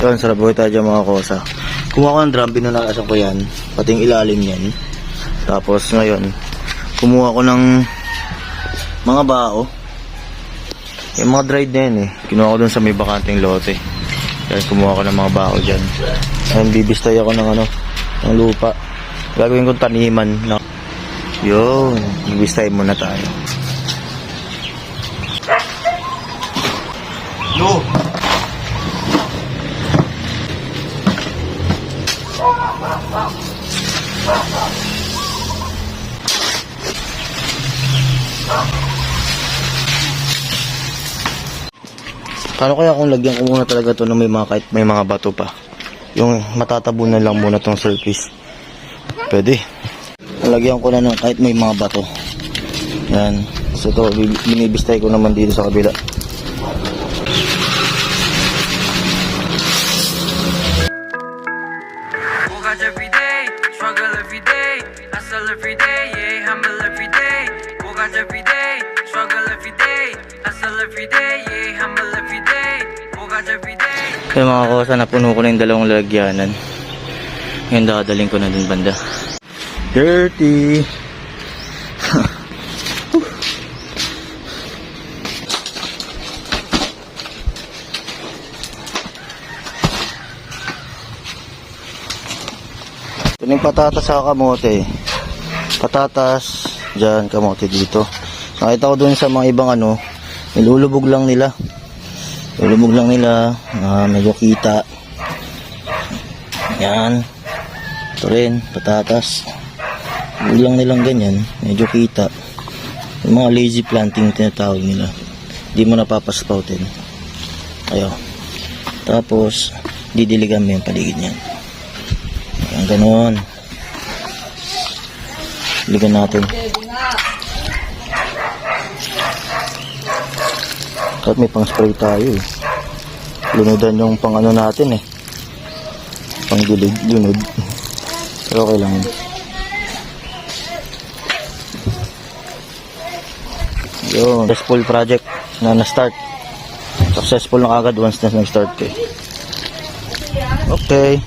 Yun, sarap buhay tayo dyan mga kosa. Kumuha ko ng drum, binunakasan ko yan, pati yung ilalim yan. Tapos ngayon, kumuha ko ng mga bao. Yung mga dried na yan eh. Kinuha ko dun sa may bakanteng lote. Kaya kumuha ko ng mga bao dyan. Ngayon, bibistay ako ng ng lupa. Gagawin kong taniman. Yun, bibistay muna tayo. No! Paano kaya kung lagyan ko muna talaga to ng kahit may mga bato pa? Yung matatabunan lang muna tong surface. Pwede. Lagyan ko na ng kahit may mga bato. Yan. So ito, binibistay ko naman dito sa kabila. Every day, struggle every day, hustle every day, yeah, humble every day. Work hard every day, struggle every day, hustle every day, yeah, humble every day. Work hard every day. Kaya mga kosa, napuno ko na yung dalawang lalagyanan. Ngayon dadaling ko na din banda. Dirty! Ito yung patatas sa kamote. Patatas, dyan, kamote dito. Nakita ko dun sa mga ibang nilulubog lang nila. Lulubog lang nila, medyo kita. Yan. Ito rin, patatas. Lulubog lang nilang ganyan, medyo kita. Yung mga lazy planting tinatawag nila. Hindi mo napapaspoutin. Ayo. Tapos, didiligan mo yung paligid niyan. Ang ganoon. Ligan natin. Kahit may pang spray tayo eh. Lunudan yung pang natin eh. Pang lunod. Pero okay lang. Yun. Successful project na na-start. Successful na kagad once na nag-start eh. Okay.